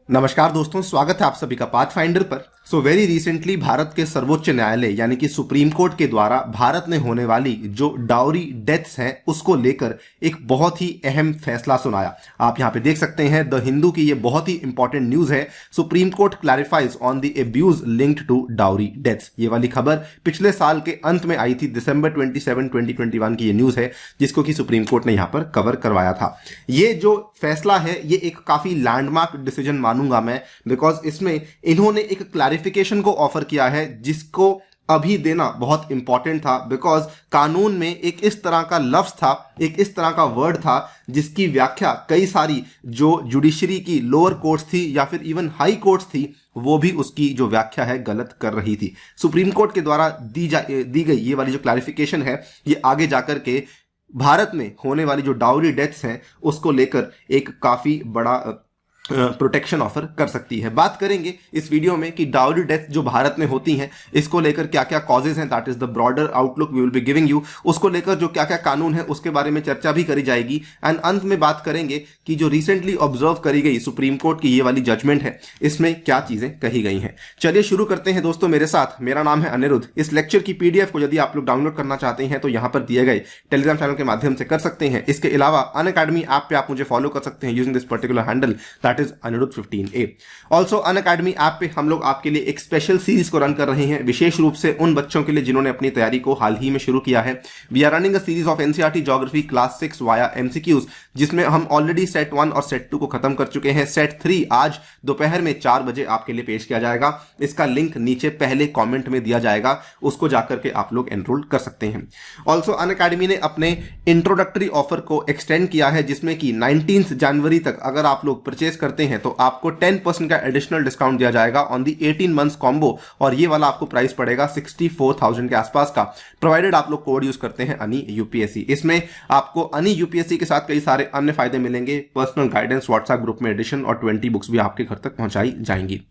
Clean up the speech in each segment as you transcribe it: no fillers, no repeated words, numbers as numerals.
नमस्कार दोस्तों, स्वागत है आप सभी का पाथफाइंडर पर। वेरी रिसेंटली भारत के सर्वोच्च न्यायालय यानी कि सुप्रीम कोर्ट के द्वारा भारत में होने वाली जो डाउरी डेथ्स हैं उसको लेकर एक बहुत ही अहम फैसला सुनाया। आप यहां पे देख सकते हैं द हिंदू की ये बहुत ही इंपॉर्टेंट न्यूज है। Supreme court clarifies on the abuse linked to dowry deaths. ये वाली खबर पिछले साल के अंत में आई थी, दिसंबर 27, 2021 की ये न्यूज है जिसको कि सुप्रीम कोर्ट ने यहां पर कवर करवाया था। ये जो फैसला है ये एक काफी लैंडमार्क डिसीजन मानूंगा मैं, बिकॉज इसमें इन्होंने एक क्लैरिफिकेशन को ऑफर किया है जिसको अभी देना बहुत इंपॉर्टेंट था। बिकॉज कानून में एक इस तरह का लफ्ज था, एक इस तरह का वर्ड था जिसकी व्याख्या कई सारी जो जुडिशरी की लोअर कोर्ट्स थी या फिर इवन हाई कोर्ट्स थी वो भी उसकी जो व्याख्या है गलत कर रही थी। सुप्रीम कोर्ट के द्वारा दी गई ये वाली जो क्लैरिफिकेशन है ये आगे जाकर के भारत में होने वाली जो डाउरी डेथ्स हैं उसको लेकर एक काफी बड़ा प्रोटेक्शन ऑफर कर सकती है। बात करेंगे इस वीडियो में कि डाउरी डेथ जो भारत में होती हैं इसको लेकर क्या क्या कॉजेज हैं, that is the broader outlook we will be giving you. उसको लेकर जो क्या क्या कानून है उसके बारे में चर्चा भी करी जाएगी। एंड अंत में बात करेंगे कि जो रिसेंटली ऑब्जर्व करी गई सुप्रीम कोर्ट की ये वाली जजमेंट है इसमें क्या चीजें कही गई हैं। चलिए शुरू करते हैं दोस्तों मेरे साथ। मेरा नाम है अनिरुद्ध। इस लेक्चर की पीडीएफ को यदि आप लोग डाउनलोड करना चाहते हैं तो यहां पर दिए गए टेलीग्राम चैनल के माध्यम से कर सकते हैं। इसके अलावा अनअकैडमी ऐप पे आप मुझे फॉलो कर सकते हैं using this particular handle, that is Anirudh 15A। Also Unacademy app पे हम लोग आपके लिए एक स्पेशल सीरीज को रन कर रहे हैं, विशेष रूप से उन बच्चों के लिए जिन्होंने अपनी तैयारी को हाल ही में शुरू किया है। We are running a series of NCERT geography class 6 via MCQs, जिसमें हम ऑलरेडी सेट 1 और सेट 2 को खत्म कर चुके हैं। सेट 3 आज दोपहर में 4 बजे आपके लिए पेश किया जाएगा। इसका लिंक नीचे पहले कॉमेंट में दिया जाएगा, उसको जाकर के आप लोग एनरोल कर सकते हैं। ऑल्सो अनअकैडमी ने अपने इंट्रोडक्टरी ऑफर को एक्सटेंड किया है जिसमें कि 19 जनवरी तक अगर आप लोग परचेज करते हैं तो आपको 10% का एडिशनल डिस्काउंट दिया जाएगा ऑन दी 18 मंथ्स कॉम्बो, और ये वाला आपको प्राइस पड़ेगा 64,000 के आसपास का, प्रोवाइडेड आप लोग कोड यूज करते हैं अनि यूपीएससी। इसमें आपको अनि यूपीएससी के साथ कई सारे अन्य फायदे मिलेंगे, पर्सनल गाइडेंस, व्हाट्सएप ग्रुप में एडिशन और 20 बुक्स भी आपके घर तक पहुंचाई जाएंगी।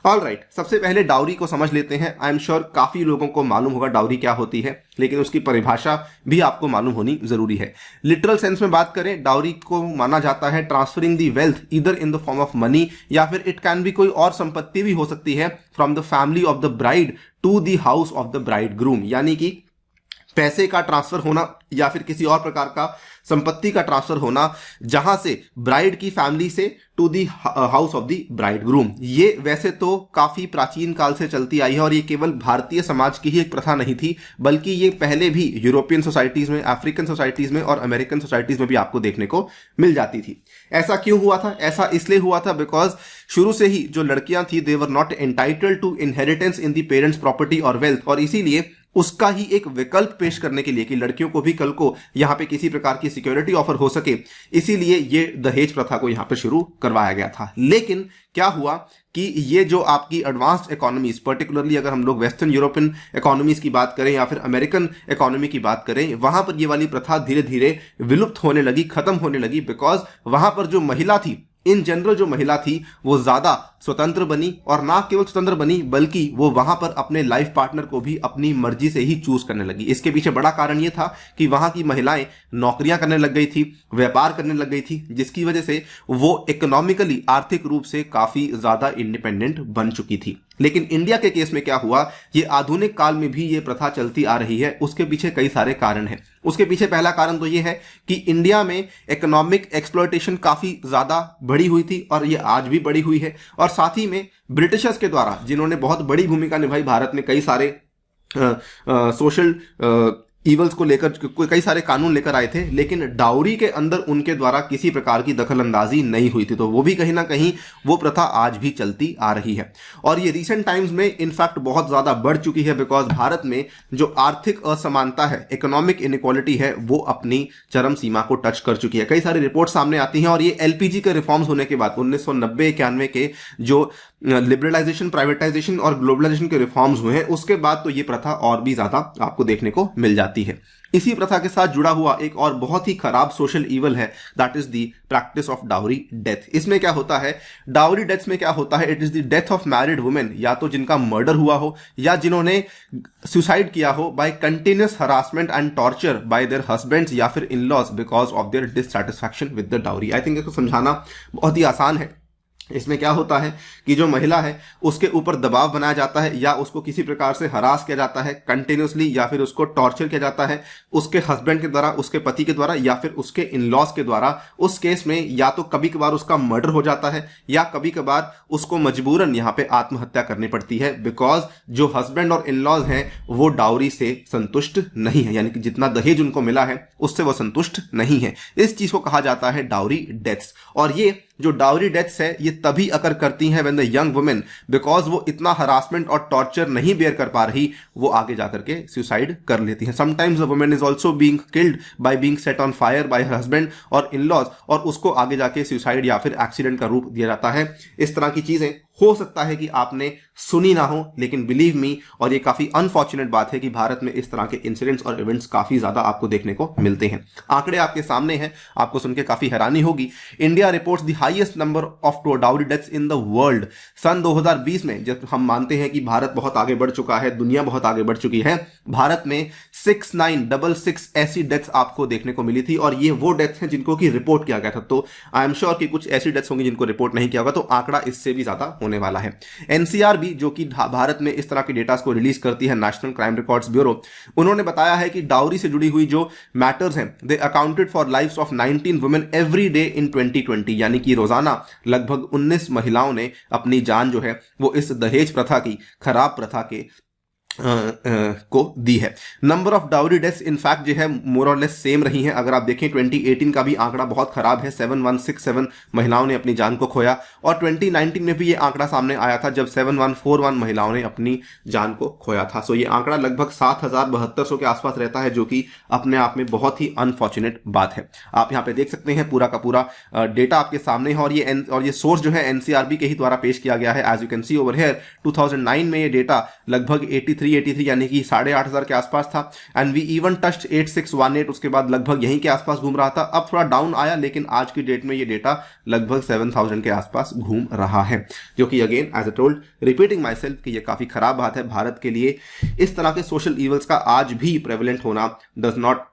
ऑल राइट, सबसे पहले डाउरी को समझ लेते हैं। आई एम श्योर काफी लोगों को मालूम होगा डाउरी क्या होती है, लेकिन उसकी परिभाषा भी आपको मालूम होनी जरूरी है। लिटरल सेंस में बात करें, डाउरी को माना जाता है transferring the wealth either in the form of money, या फिर इट कैन बी कोई और संपत्ति भी हो सकती है, from the family of the bride to the house of the bridegroom, यानी कि पैसे का ट्रांसफर होना या फिर किसी और प्रकार का संपत्ति का ट्रांसफर होना जहां से ब्राइड की फैमिली से to the house of the bridegroom. ये वैसे तो काफी प्राचीन काल से चलती आई है और ये केवल भारतीय समाज की ही एक प्रथा नहीं थी, बल्कि ये पहले भी यूरोपियन सोसाइटीज में, अफ्रीकन सोसाइटीज में और अमेरिकन सोसाइटीज में भी आपको देखने को मिल जाती थी। ऐसा क्यों हुआ था? ऐसा इसलिए हुआ था बिकॉज शुरू से ही जो लड़कियां थी they were not entitled to inheritance in the parents property और वेल्थ, और इसीलिए उसका ही एक विकल्प पेश करने के लिए कि लड़कियों को भी कल को यहां पे किसी प्रकार की सिक्योरिटी ऑफर हो सके, इसीलिए ये दहेज प्रथा को यहां पे शुरू करवाया गया था। लेकिन क्या हुआ कि ये जो आपकी एडवांस्ड इकोनॉमीज, पर्टिकुलरली अगर हम लोग वेस्टर्न यूरोपियन इकोनॉमीज की बात करें या फिर अमेरिकन इकोनॉमी की बात करें, वहां पर ये वाली प्रथा धीरे धीरे विलुप्त होने लगी, खत्म होने लगी, बिकॉज वहां पर जो महिला थी, इन जनरल जो महिला थी वो ज्यादा स्वतंत्र बनी, और ना केवल स्वतंत्र बनी बल्कि वो वहां पर अपने लाइफ पार्टनर को भी अपनी मर्जी से ही चूज करने लगी। इसके पीछे बड़ा कारण ये था कि वहां की महिलाएं नौकरियां करने लग गई थी, व्यापार करने लग गई थी, जिसकी वजह से वो इकोनॉमिकली, आर्थिक रूप से काफी ज्यादा इंडिपेंडेंट बन चुकी थी। लेकिन इंडिया के केस में क्या हुआ, ये आधुनिक काल में भी ये प्रथा चलती आ रही है। उसके पीछे कई सारे कारण हैं। उसके पीछे पहला कारण तो ये है कि इंडिया में इकोनॉमिक एक्सप्लॉयटेशन काफी ज्यादा बढ़ी हुई थी और ये आज भी बढ़ी हुई है, और साथ ही में ब्रिटिशर्स के द्वारा, जिन्होंने बहुत बड़ी भूमिका निभाई भारत में, कई सारे सोशल ईवल्स को लेकर कई सारे कानून लेकर आए थे, लेकिन डाउरी के अंदर उनके द्वारा किसी प्रकार की दखल अंदाजी नहीं हुई थी। तो वो भी कहीं ना कहीं वो प्रथा आज भी चलती आ रही है, और ये रिसेंट टाइम्स में इनफैक्ट बहुत ज्यादा बढ़ चुकी है, बिकॉज भारत में जो आर्थिक असमानता है, इकोनॉमिक इनइक्वालिटी है, वो अपनी चरम सीमा को टच कर चुकी है। कई सारी रिपोर्ट सामने आती हैं, और ये एलपीजी के रिफॉर्म्स होने के बाद 1990-91 के जो लिबरलाइजेशन, प्राइवेटाइजेशन और ग्लोबलाइजेशन के रिफॉर्म्स हुए हैं, उसके बाद तो ये प्रथा और भी ज्यादा आपको देखने को मिल जाती है। इसी प्रथा के साथ जुड़ा हुआ एक और बहुत ही खराब सोशल ईवल है, that is the practice of dowry death. इसमें क्या होता है, डाउरी डेथ्स में क्या होता है, it is the death of married women, या तो जिनका मर्डर हुआ हो या जिन्होंने सुसाइड किया हो by continuous harassment and torture by their husbands या फिर in laws because of their dissatisfaction with the dowry. I think इसको समझाना बहुत ही आसान है। इसमें क्या होता है कि जो महिला है उसके ऊपर दबाव बनाया जाता है या उसको किसी प्रकार से हरास किया जाता है कंटिन्यूसली, या फिर उसको टॉर्चर किया जाता है उसके हस्बैंड के द्वारा, उसके पति के द्वारा, या फिर उसके इन लॉज के द्वारा। उस केस में या तो कभी कभार उसका मर्डर हो जाता है या कभी कभार उसको मजबूरन यहाँ पे आत्महत्या करनी पड़ती है, बिकॉज जो हस्बैंड और इन लॉज हैं वो डाउरी से संतुष्ट नहीं है, यानी कि जितना दहेज उनको मिला है उससे वो संतुष्ट नहीं है। इस चीज को कहा जाता है डाउरी डेथ्स। और ये जो डाउरी डेथ्स है ये तभी अकर करती हैं when the young women, because वो इतना हरासमेंट और टॉर्चर नहीं बेयर कर पा रही, वो आगे जाकर के सुसाइड कर लेती हैं। Sometimes the women is also being killed by being set on fire bye her husband और इन लॉज, और उसको आगे जाके सुसाइड या फिर एक्सीडेंट का रूप दिया जाता है। इस तरह की चीजें हो सकता है कि आपने सुनी ना हो, लेकिन बिलीव मी, और ये काफी अनफॉर्चुनेट बात है कि भारत में इस तरह के इंसिडेंट्स और इवेंट्स काफी ज्यादा आपको देखने को मिलते हैं। आंकड़े आपके सामने हैं, आपको सुन के काफी हैरानी होगी। India reports the highest number of dowry deaths in the world. सन 2020 में, जब हम मानते हैं कि भारत बहुत आगे बढ़ चुका है, दुनिया बहुत आगे बढ़ चुकी है, भारत में 6966 ऐसी डेथ्स आपको देखने को मिली थी, और ये वो डेथ्स हैं जिनको कि रिपोर्ट किया गया था। तो आई एम श्योर कि कुछ ऐसी डेथ्स होंगी जिनको रिपोर्ट नहीं किया होगा, तो आंकड़ा इससे भी ज्यादा होने वाला है। एनसीआर भी, जो कि भारत में इस तरह के डेटा को रिलीज करती है, नेशनल क्राइम रिकॉर्ड्स ब्यूरो, उन्होंने बताया है कि डाउरी से जुड़ी हुई जो मैटर्स हैं they accounted for lives of 19 women every day in 2020, यानी कि रोजाना लगभग 19 महिलाओं ने अपनी जान जो है वो इस दहेज प्रथा की, खराब प्रथा के को दी है। Number of dowry deaths in fact जो है मोर और लेस सेम रही हैं। अगर आप देखें 2018 का भी आंकड़ा बहुत खराब है, 7167 महिलाओं ने अपनी जान को खोया, और 2019 में भी ये आंकड़ा सामने आया था जब 7141 महिलाओं ने अपनी जान को खोया था। सो ये आंकड़ा लगभग 7200 के आसपास रहता है, जो कि अपने आप में बहुत ही अनफॉर्चुनेट बात है। आप यहाँ पे देख सकते हैं पूरा का पूरा डेटा आपके सामने है, और ये सोर्स जो है एनसीआरबी के ही द्वारा पेश किया गया है। As you can see over here 2009 में ये डेटा लगभग 83 यानी कि 8,500 के आसपास था, एंड वी इवन टच्ड 8618, उसके बाद लगभग यहीं के आसपास घूम रहा था। अब थोड़ा डाउन आया, लेकिन आज की डेट में ये डेटा लगभग 7,000 के आसपास घूम रहा है, जो कि again as I told, repeating myself, कि ये काफी खराब बात है। भारत के लिए इस तरह के सोशल इवल्स का आज भी प्रेवलेंट होना does not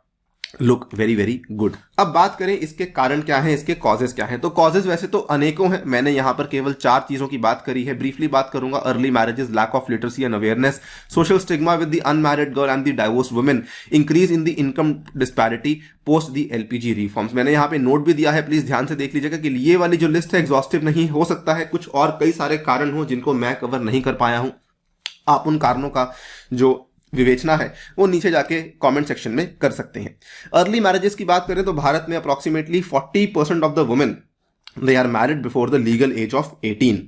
look very very good. अब बात करें इसके कारण क्या हैं, इसके कॉजेज क्या हैं। तो कॉजेज वैसे तो अनेकों हैं, मैंने यहां पर केवल 4 चीजों की बात करी है। ब्रीफली बात करूंगा। Early marriages, lack of literacy and awareness, social stigma with the unmarried girl and the divorce women, increase in the income disparity post the LPG reforms. मैंने यहां पे नोट भी दिया है, प्लीज ध्यान से देख लीजिएगा कि ये वाली जो लिस्ट है एग्जॉस्टिव नहीं हो सकता है, कुछ और कई सारे कारण हो जिनको मैं कवर नहीं कर पाया हूं। आप उन कारणों का जो विवेचना है वो नीचे जाके कमेंट सेक्शन में कर सकते हैं। अर्ली मैरिजेस की बात करें तो भारत में approximately 40% of the women they are married before the legal age of 18।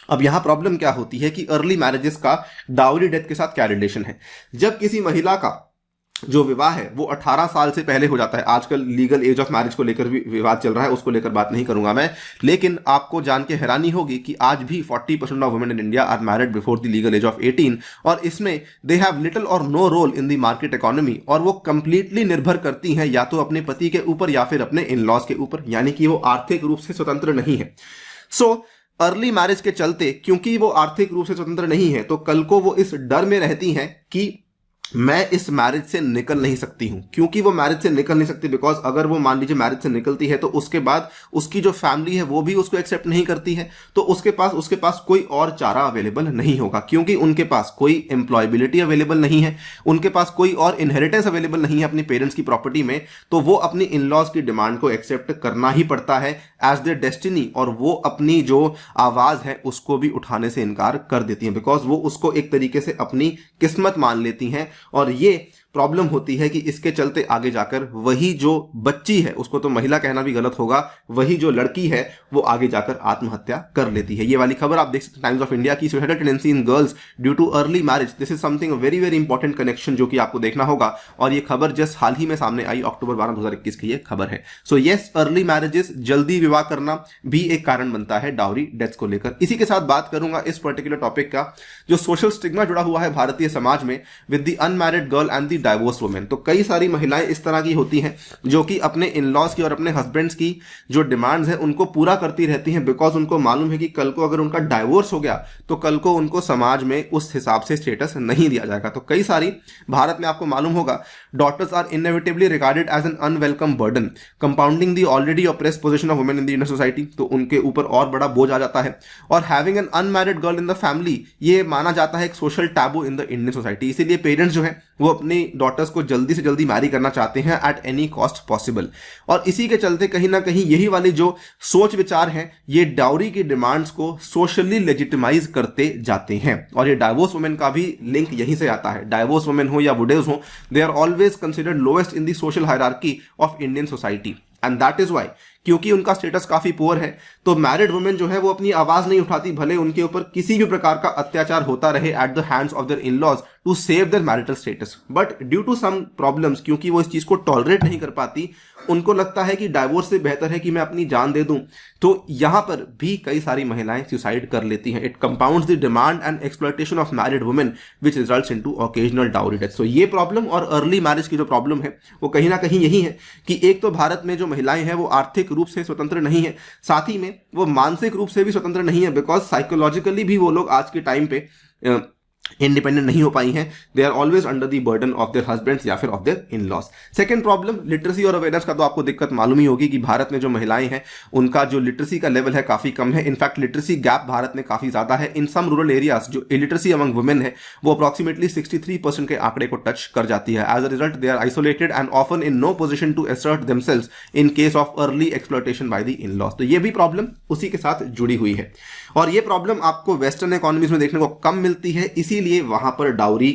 अब यहां प्रॉब्लम क्या होती है कि अर्ली मैरिजेस का डाउरी डेथ के साथ क्या रिलेशन है। जब किसी महिला का जो विवाह है वो 18 साल से पहले हो जाता है, आजकल लीगल एज ऑफ मैरिज को लेकर भी विवाद चल रहा है, उसको लेकर बात नहीं करूंगा मैं, लेकिन आपको जान के हैरानी होगी कि आज भी 40% of women in India are married before the legal age of 18, और इसमें they have little or no role in the market economy, और वो कंप्लीटली निर्भर करती हैं या तो अपने पति के ऊपर या फिर अपने इन लॉज के ऊपर, यानी कि वो आर्थिक रूप से स्वतंत्र नहीं है। सो अर्ली मैरिज के चलते, क्योंकि वो आर्थिक रूप से स्वतंत्र नहीं है, तो कल को वो इस डर में रहती हैं कि मैं इस मैरिज से निकल नहीं सकती हूं। क्योंकि वो मैरिज से निकल नहीं सकती, बिकॉज अगर वो मान लीजिए मैरिज से निकलती है तो उसके बाद उसकी जो फैमिली है वो भी उसको एक्सेप्ट नहीं करती है, तो उसके पास कोई और चारा अवेलेबल नहीं होगा, क्योंकि उनके पास कोई एम्प्लॉयबिलिटी अवेलेबल नहीं है, उनके पास कोई और इनहेरिटेंस अवेलेबल नहीं है अपनी पेरेंट्स की प्रॉपर्टी में, तो वो अपनी इन लॉज की डिमांड को एक्सेप्ट करना ही पड़ता है एज देयर डेस्टिनी, और वो अपनी जो आवाज है उसको भी उठाने से इनकार कर देती है, बिकॉज वो उसको एक तरीके से अपनी किस्मत मान लेती हैं। और ये प्रॉब्लम होती है कि इसके चलते आगे जाकर वही जो बच्ची है, उसको तो महिला कहना भी गलत होगा, वही जो लड़की है वो आगे जाकर आत्महत्या कर लेती है। ये वाली खबर आप देख सकते हैं टाइम्स ऑफ इंडिया की, suicidal tendency in girls due too early marriage. This is something very very important connection जो कि आपको देखना होगा, और ये खबर जस्ट हाल ही में सामने आई, अक्टूबर 12 2021 की ये खबर है। सो यस, अर्ली मैरिजेस, जल्दी विवाह करना भी एक कारण बनता है डाउरी डेथ्स को लेकर। इसी के साथ बात करूंगा इस पर्टिकुलर टॉपिक का, जो सोशल स्टिग्मा जुड़ा हुआ है भारतीय समाज में with the unmarried girl and the divorce women. तो कई सारी महिलाएं इस तरह की होती हैं जो कि अपने इन लॉज की और अपने हस्बैंड्स की जो डिमांड्स हैं उनको पूरा करती रहती हैं, बिकॉज उनको मालूम है कि कल को अगर उनका डाइवोर्स हो गया तो कल को उनको समाज में उस हिसाब से स्टेटस नहीं दिया जाएगा। तो कई सारी भारत में आपको मालूम होगा daughters are inevitably regarded as an unwelcome burden, compounding the already oppressed position of women in the Indian society। तो उनके ऊपर और बड़ा बोझ आ जाता है। और having an unmarried girl in the family ये माना जाता है एक social taboo in the Indian society. इसीलिए पेरेंट्स जो है वो अपनी डॉटर्स को जल्दी से जल्दी मैरी करना चाहते हैं एट एनी कॉस्ट पॉसिबल। और इसी के चलते कहीं ना कहीं यही वाली जो सोच विचार है ये डाउरी की डिमांड्स को सोशली लेजिटिमाइज करते जाते हैं। और ये डाइवोर्स वुमेन का भी लिंक यहीं से आता है। डाइवोर्स वुमेन हो या विडोज हो, they are always considered lowest in the social hierarchy of Indian society and that is why, क्योंकि उनका स्टेटस काफी पुअर है तो मैरिड वुमेन जो है वो अपनी आवाज नहीं उठाती, भले उनके ऊपर किसी भी प्रकार का अत्याचार होता रहे at the hands of their in laws to save their marital status. But due to some problems, क्योंकि वो इस चीज को टॉलरेट नहीं कर पाती, उनको लगता है कि डाइवोर्स से बेहतर है कि मैं अपनी जान दे दूं, तो यहां पर भी कई सारी महिलाएं सुसाइड कर लेती हैं। It compounds the demand and exploitation of married women which results into occasional dowry death. So ये प्रॉब्लम और अर्ली मैरिज की जो प्रॉब्लम है वो कहीं ना कहीं यही है कि एक तो भारत में जो महिलाएं हैं वो आर्थिक रूप से स्वतंत्र नहीं है, साथ ही में वो मानसिक रूप से भी स्वतंत्र नहीं है, बिकॉज साइकोलॉजिकली भी वो लोग आज के टाइम पे इंडिपेंडेंट नहीं हो पाई हैं। They are always under the burden of their husbands या फिर of their in laws. Second problem literacy और अवेयरनेस का तो आपको दिक्कत मालूम ही होगी कि भारत में जो महिलाएं हैं उनका जो लिटरेसी का लेवल है काफी कम है। इनफैक्ट लिटरेसी गैप भारत में काफी ज्यादा है। इन सम रूरल एरियाज जो इलिटरेसी अमंग वुमेन है वो अप्रॉक्सीमेटली 63% के आंकड़े को टच कर जाती है। As a result they are isolated and often in no position to assert themselves in case of early exploitation by the in laws. तो ये भी प्रॉब्लम उसी के साथ जुड़ी हुई है और ये प्रॉब्लम आपको वेस्टर्न इकोनॉमीज में देखने को कम मिलती है, इसीलिए वहां पर डाउरी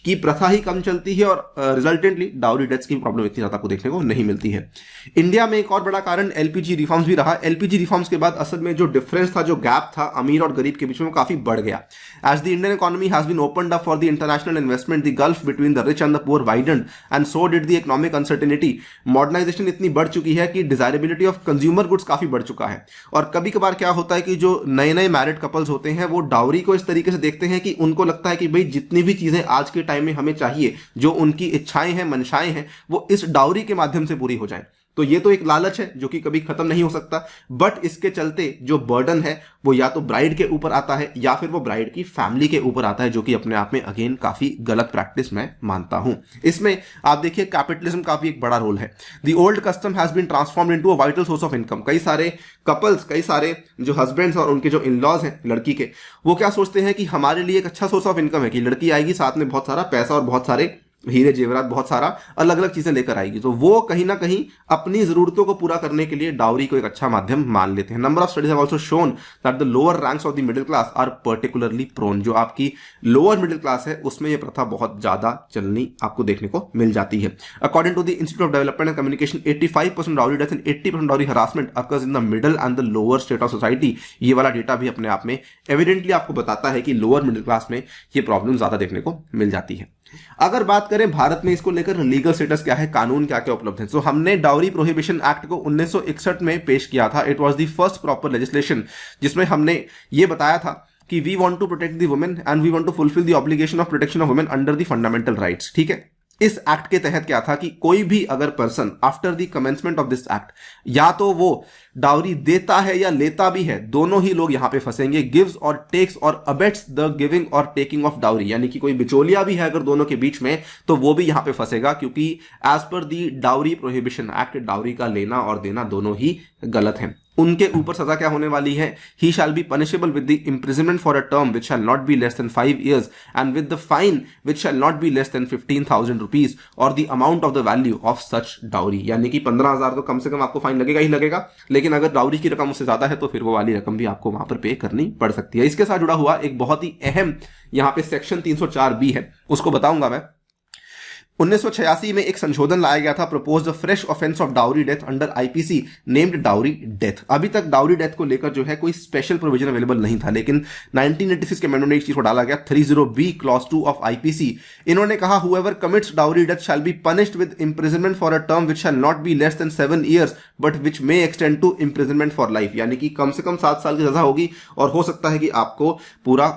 की प्रथा ही कम चलती है और रिजल्टेंटली डाउरी डेथ्स की प्रॉब्लम इतनी ज्यादा आपको देखने को नहीं मिलती है। इंडिया में एक और बड़ा कारण एलपीजी रिफॉर्म्स भी रहा। एलपीजी रिफॉर्म्स के बाद असल में जो डिफरेंस था, जो गैप था अमीर और गरीब के बीच में, वो काफी बढ़ गया। As the Indian economy has been opened up for the international investment, the gulf between the rich and the poor widened and so did the economic uncertainty. Modernization इतनी बढ़ चुकी है कि डिजायरेबिलिटी ऑफ कंज्यूमर गुड्स काफी बढ़ चुका है। और कभी कभार क्या होता है कि जो नए नए मैरिड कपल्स होते हैं वो डाउरी को इस तरीके से देखते हैं कि उनको लगता है कि भाई जितनी भी चीजें आज के टाइम में हमें चाहिए, जो उनकी इच्छाएं हैं, मंशाएं हैं, वो इस डाउरी के माध्यम से पूरी हो जाएं। तो ये तो एक लालच है जो कि कभी खत्म नहीं हो सकता, बट इसके चलते जो बर्डन है वो या तो ब्राइड के ऊपर आता है या फिर वो ब्राइड की फैमिली के ऊपर आता है, जो कि अपने आप में अगेन काफी गलत प्रैक्टिस मैं मानता हूं। इसमें आप देखिए कैपिटलिज्म का भी एक बड़ा रोल है। The old custom has been transformed into a vital source of income. कई सारे कपल्स, कई सारे जो हस्बैंड्स और उनके जो इन लॉज हैं लड़की के, वो क्या सोचते हैं कि हमारे लिए एक अच्छा सोर्स ऑफ इनकम है कि लड़की आएगी साथ में बहुत सारा पैसा और बहुत सारे हीरे जेवरात, बहुत सारा अलग अलग चीजें लेकर आएगी, तो वो कहीं ना कहीं अपनी जरूरतों को पूरा करने के लिए डाउरी को एक अच्छा माध्यम मान लेते हैं। Number of studies have also shown that the lower ranks of the middle class are particularly prone. जो आपकी लोअर मिडिल क्लास है उसमें यह प्रथा बहुत ज्यादा चलनी आपको देखने को मिल जाती है। According to the institute of development and communication, 85% dowry death and 80% dowry harassment occurs in the middle and the lower state of society. ये वाला डेटा भी अपने आप में एविडेंटली आपको बताता है कि लोअर मिडिल क्लास में ये प्रॉब्लम ज्यादा देखने को मिल जाती है। अगर बात करें भारत में इसको लेकर लीगल स्टेटस क्या है, कानून क्या क्या उपलब्ध है, तो हमने डाउरी प्रोहिबिशन एक्ट को 1961 में पेश किया था। It was the first proper legislation जिसमें हमने ये बताया था कि we want to protect the women and we want to fulfil the obligation of protection of women under the fundamental rights. ठीक है, इस एक्ट के तहत क्या था कि कोई भी अगर person after the commencement of this act या तो वो डाउरी देता है या लेता भी है, दोनों ही लोग यहां पे फंसेंगे। गिव्स और टेक्स और अबेट्स द गिविंग और टेकिंग ऑफ डाउरी, यानी कि कोई बिचौलिया भी है अगर दोनों के बीच में तो वो भी यहां पे फंसेगा, क्योंकि as per the dowry prohibition act dowry का लेना और देना दोनों ही गलत है। उनके ऊपर सजा क्या होने वाली है, he shall be punishable with the imprisonment for a term which shall not be less than 5 years and with the fine which shall not be less than 15,000 rupees और the amount of the value of such dowry. यानी कि 15,000 तो कम से कम आपको fine लगेगा ही लगेगा, लेकिन अगर डाउरी की रकम उससे ज्यादा है तो फिर वो वाली रकम भी आपको वहां पर पे करनी पड़ सकती है। इसके साथ जुड़ा हुआ एक बहुत ही अहम यहां पे सेक्शन 304B है, उसको बताऊंगा मैं। 1986 में एक संशोधन लाया गया था, propose the fresh offence of dowry death under IPC named dowry death. अभी तक डाउरी डेथ को लेकर जो है कोई स्पेशल प्रोविजन अवेलेबल नहीं था, लेकिन 1986 के अमेंडमेंट में एक चीज को डाला गया, 30B क्लॉज 2 ऑफ आईपीसी। इन्होंने कहा whoever commits dowry death shall be punished with imprisonment for a term which shall not be less than 7 years but which may extend to imprisonment for life. यानी कि कम से कम 7 साल की सजा होगी और हो सकता है कि आपको पूरा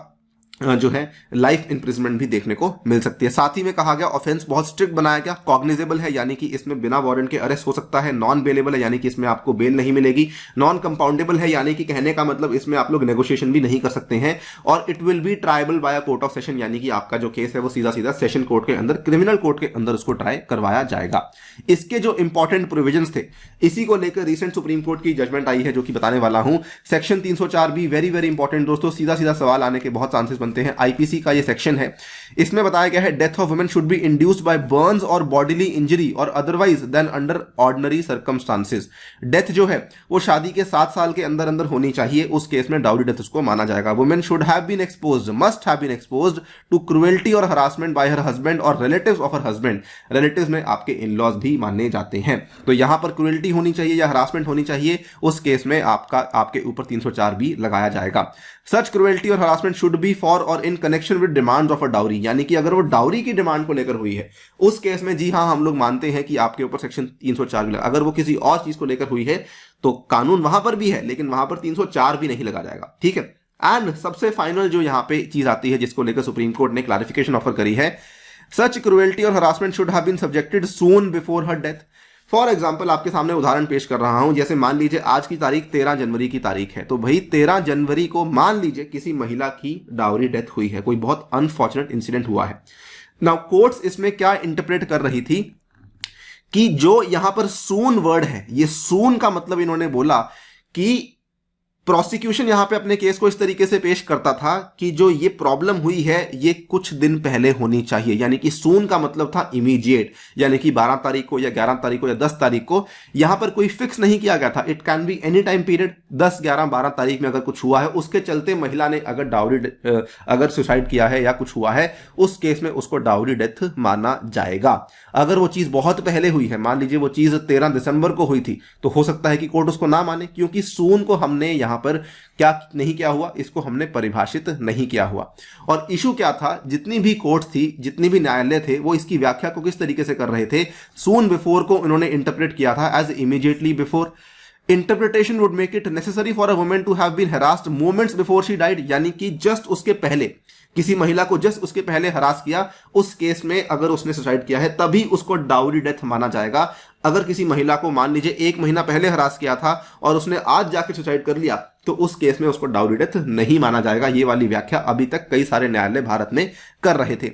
जो है लाइफ इंप्रिजमेंट भी देखने को मिल सकती है। साथ ही में कहा गया ऑफेंस बहुत स्ट्रिक्ट बनाया गया, कॉग्निजेबल है यानी कि इसमें बिना वारंट के अरेस्ट हो सकता है, नॉन बेलेबल है यानी कि इसमें आपको बेल नहीं मिलेगी, नॉन कंपाउंडेबल है यानी कि कहने का मतलब इसमें आप लोग नेगोशिएशन भी नहीं कर सकते हैं, और it will be tribal by court of session यानी कि आपका जो केस है वो सीधा सीधा सेशन कोर्ट के अंदर, क्रिमिनल कोर्ट के अंदर उसको ट्राई करवाया जाएगा। इसके जो इंपॉर्टेंट प्रोविजंस थे इसी को लेकर रिसेंट सुप्रीम कोर्ट की जजमेंट आई है जो कि बताने वाला हूं। सेक्शन 304 भी वेरी वेरी इंपॉर्टेंट दोस्तों, सीधा सीधा सवाल आने के बहुत चांसेस बनते हैं। आईपीसी का ये सेक्शन है, इसमें बताया गया है death of women should be induced by burns or bodily injury or otherwise than under ordinary circumstances. Death जो है वो शादी के 7 साल के अंदर अंदर होनी चाहिए, उस केस में डाउरी डेथ उसको माना जाएगा। Women should have been exposed, must have been exposed to cruelty or harassment by her husband or relatives of her husband. Relatives में आपके इन लॉज भी माने जाते हैं, तो यहां पर क्रुएल्टी होनी चाहिए या हरासमेंट होनी चाहिए, उस केस में आपके ऊपर 304 भी लगाया जाएगा। सच cruelty or harassment should be for और in connection with demand of a dowry, यानी कि अगर वो डाउरी की डिमांड को लेकर हुई है उस केस में जी हां हम लोग मानते हैं कि आपके ऊपर सेक्शन 304 भी लगा। अगर वो किसी और चीज को लेकर हुई है तो कानून वहां पर भी है लेकिन वहां पर 304 भी नहीं लगा जाएगा, ठीक है। एंड सबसे फाइनल जो यहां पे चीज आती है जिसको लेकर सुप्रीम कोर्ट ने क्लैरिफिकेशन ऑफर करी है, such cruelty or harassment should have been subjected soon before her death. For example आपके सामने उदाहरण पेश कर रहा हूं, जैसे मान लीजिए आज की तारीख 13 जनवरी की तारीख है, तो भाई 13 जनवरी को मान लीजिए किसी महिला की डाउरी डेथ हुई है, कोई बहुत अनफॉर्चुनेट इंसिडेंट हुआ है। नाउ कोर्ट्स इसमें क्या इंटरप्रेट कर रही थी कि जो यहां पर सून वर्ड है, ये सून का मतलब इन्होंने बोला कि प्रोसिक्यूशन यहां पे अपने केस को इस तरीके से पेश करता था कि जो ये प्रॉब्लम हुई है ये कुछ दिन पहले होनी चाहिए, यानी कि सून का मतलब था इमीडिएट, यानी कि 12 तारीख को या 11 तारीख को या 10 तारीख को। यहां पर कोई फिक्स नहीं किया गया था, it can be any time period, 10, 11, 12 तारीख में अगर कुछ हुआ है, उसके चलते महिला ने अगर सुसाइड किया है या कुछ हुआ है, उस केस में उसको डाउरी डेथ माना जाएगा। अगर वो चीज बहुत पहले हुई है, मान लीजिए वो चीज 13 दिसंबर को हुई थी, तो हो सकता है कि कोर्ट उसको ना माने, क्योंकि सून को हमने यहां पर क्या नहीं किया हुआ, इसको हमने परिभाषित नहीं किया हुआ। और इशू क्या था, जितनी भी कोर्ट थी, जितनी भी न्यायालय थे, वो इसकी व्याख्या को किस तरीके से कर रहे थे, सून बिफोर को उन्होंने इंटरप्रेट किया था as immediately before. Interpretation would make it necessary for a woman to have been harassed moments before she died, यानी कि जस्ट उसके पहले, किसी महिला को जस्ट उसके पहले हरास किया, उस केस में अगर उसने सुसाइड किया है तभी उसको डाउरी डेथ माना जाएगा। अगर किसी महिला को मान लीजिए 1 महीना पहले हरास किया था और उसने आज जाकर सुसाइड कर लिया, तो उस केस में उसको डाउरी डेथ नहीं माना जाएगा। ये वाली व्याख्या अभी तक कई सारे न्यायालय भारत में कर रहे थे।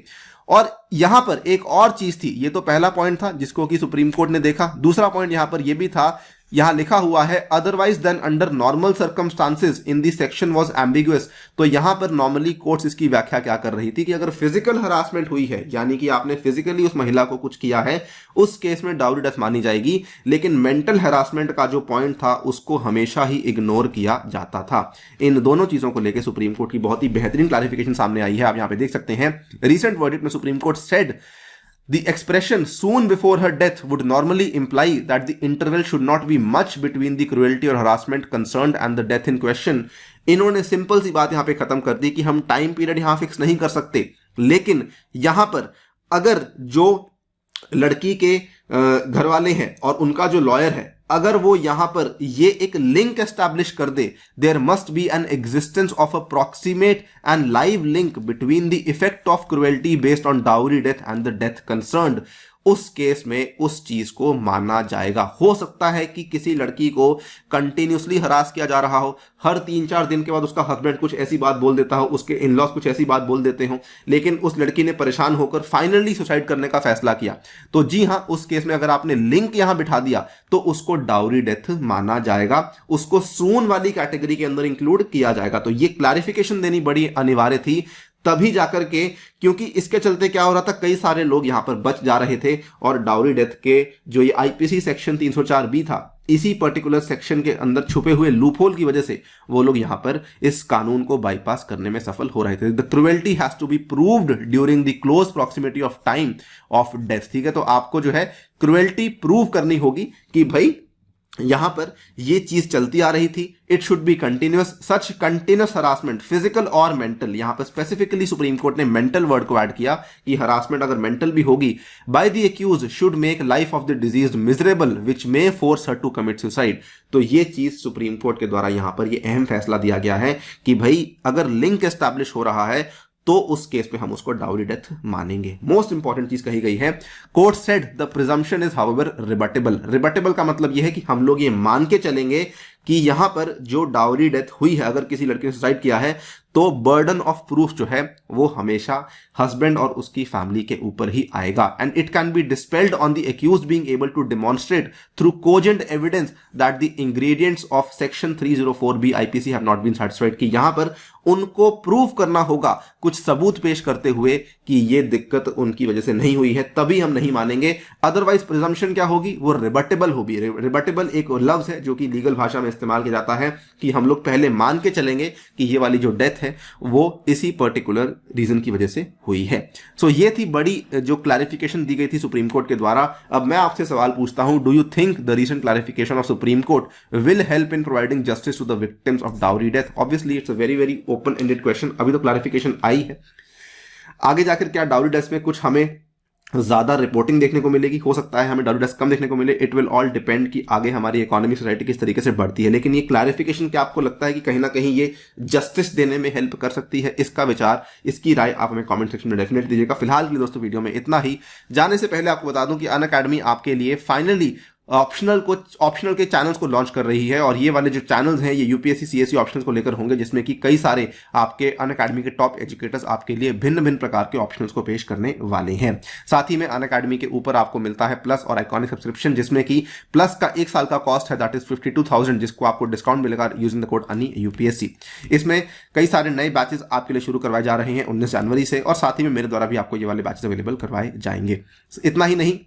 और यहां पर एक और चीज थी, ये तो पहला पॉइंट था जिसको कि सुप्रीम कोर्ट ने देखा। दूसरा पॉइंट यहां पर यह भी था, यहां लिखा हुआ है otherwise than under normal circumstances in this section was ambiguous. तो यहां पर नॉर्मली कोर्ट्स इसकी व्याख्या क्या कर रही थी कि अगर फिजिकल हरासमेंट हुई है, यानी कि आपने फिजिकली उस महिला को कुछ किया है, उस केस में डाउरी डेथ मानी जाएगी। लेकिन मेंटल हरासमेंट का जो पॉइंट था उसको हमेशा ही इग्नोर किया जाता था। इन दोनों चीजों को लेकर सुप्रीम कोर्ट की बहुत ही बेहतरीन क्लैरिफिकेशन सामने आई है, आप यहां पे देख सकते हैं। रिसेंट वर्डिक्ट में supreme court said the expression soon before her death would normally imply that the interval should not be much between the cruelty or harassment concerned and the death in question। इन्होंने simple सी बात यहां पे खत्म कर दी कि हम time period यहां fix नहीं कर सकते, लेकिन यहां पर अगर जो लड़की के घर वाले हैं और उनका जो लॉयर है, अगर वो यहां पर ये एक लिंक एस्टैब्लिश कर दे, there must be an existence of a proximate and live link between the effect of cruelty based on dowry death and the death concerned, उस केस में उस चीज को माना जाएगा। हो सकता है कि किसी लड़की को कंटिन्यूसली हरास किया जा रहा हो, हर 3-4 दिन के बाद उसका हस्बैंड कुछ ऐसी बात बोल देता हो, उसके इन-लॉज कुछ ऐसी बात बोल देते हो, लेकिन उस लड़की ने परेशान होकर फाइनली सुसाइड करने का फैसला किया, तो जी हां, उस केस में अगर आपने लिंक यहां बिठा दिया तो उसको डाउरी डेथ माना जाएगा, उसको सून वाली कैटेगरी के अंदर इंक्लूड किया जाएगा। तो ये क्लैरिफिकेशन देनी बड़ी अनिवार्य थी, तभी जाकर के, क्योंकि इसके चलते क्या हो रहा था, कई सारे लोग यहां पर बच जा रहे थे और डाउरी डेथ के जो ये आईपीसी सेक्शन 304 था, इसी पर्टिकुलर सेक्शन के अंदर छुपे हुए लूपहोल की वजह से वो लोग यहां पर इस कानून को बाईपास करने में सफल हो रहे थे। The cruelty has to be proved during the close proximity of time of death. ठीक है, तो आपको जो है क्रुएल्टी प्रूव करनी होगी कि भाई यहां पर ये चीज चलती आ रही थी। It should be continuous, such continuous harassment physical or mental, यहां पर स्पेसिफिकली सुप्रीम कोर्ट ने मेंटल वर्ड को ऐड किया कि हरासमेंट अगर मेंटल भी होगी, by the accused should make life of the deceased miserable which may force her to commit suicide. तो ये चीज सुप्रीम कोर्ट के द्वारा यहां पर ये अहम फैसला दिया गया है कि भाई अगर लिंक एस्टैब्लिश हो रहा है तो उस केस पे हम उसको डाउरी डेथ मानेंगे। मोस्ट इंपॉर्टेंट चीज कही गई है, court said the presumption is however rebuttable. Rebuttable का मतलब यह है कि हम लोग ये मान के चलेंगे कि यहां पर जो डाउरी डेथ हुई है, अगर किसी लड़के ने सुसाइड किया है, तो बर्डन ऑफ प्रूफ जो है वो हमेशा हस्बैंड और उसकी फैमिली के ऊपर ही आएगा। And it can be dispelled on the accused being able to demonstrate through cogent evidence that the ingredients of section 304B IPC have not been satisfied, कि यहां पर उनको प्रूव करना होगा कुछ सबूत पेश करते हुए कि ये दिक्कत उनकी वजह से नहीं हुई है, तभी हम नहीं मानेंगे। अदरवाइज प्रिजम्पशन क्या होगी, वो रिबटेबल होगी। रिबटेबल एक लफ्ज है जो कि लीगल भाषा में इस्तेमाल किया जाता है कि हम लोग पहले मान के चलेंगे कि ये वाली जो डेथ है वो इसी पर्टिकुलर रीजन की वजह से हुई है। सो ये थी बड़ी जो क्लैरिफिकेशन दी गई थी सुप्रीम कोर्ट के द्वारा। अब मैं आपसे सवाल पूछता हूं, do you think the recent clarification of supreme court will help in providing justice to the victims of dowry death? Obviously it's a very very open ended question. अभी तो क्लैरिफिकेशन आई है, आगे जाकर क्या डाउरी डेथ में कुछ हमें ज्यादा रिपोर्टिंग देखने को मिलेगी, हो सकता है हमें डाउरी डेथ कम देखने को मिले। इट विल ऑल डिपेंड कि आगे हमारी इकोनॉमी सोसाइटी किस तरीके से बढ़ती है। लेकिन ये क्लैरिफिकेशन क्या आपको लगता है कि कहीं ना कहीं ये जस्टिस देने में हेल्प कर सकती है? इसका विचार, इसकी राय आप हमें कमेंट सेक्शन में डेफिनेटली दीजिएगा। फिलहाल के लिए दोस्तों वीडियो में इतना ही। जाने से पहले आपको बता दूं कि अनअकैडमी आपके लिए फाइनली ऑप्शनल के चैनल्स को लॉन्च कर रही है, और ये वाले जो चैनल्स हैं ये यूपीएससी सीएससी ऑप्शनल्स को लेकर होंगे, जिसमें कि कई सारे आपके अनअकैडमी के टॉप एजुकेटर्स आपके लिए भिन्न भिन्न प्रकार के ऑप्शनल्स को पेश करने वाले हैं। साथ ही में अनअकैडमी के ऊपर आपको मिलता है प्लस और आइकॉनिक सब्सक्रिप्शन, जिसमें कि प्लस का 1 साल का कॉस्ट है दैट इज 52,000, जिसको आपको डिस्काउंट मिलेगा यूजिंग द कोड अनि यूपीएससी। इसमें कई सारे नए बैचेस आपके लिए शुरू करवाए जा रहे हैं 19 जनवरी से, और साथ ही में मेरे द्वारा भी आपको ये वाले बैचेस अवेलेबल करवाए जाएंगे। इतना ही नहीं,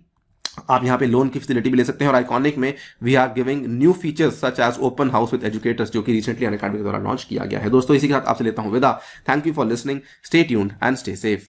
आप यहां पे लोन की फैसिलिटी भी ले सकते हैं, और आइकॉनिक में we are giving new features such as open house with educators, जो कि रिसेंटली अनअकैडमी के द्वारा लॉन्च किया गया है। दोस्तों इसी के साथ आपसे लेता हूं विदा। Thank you for listening, stay tuned and stay safe.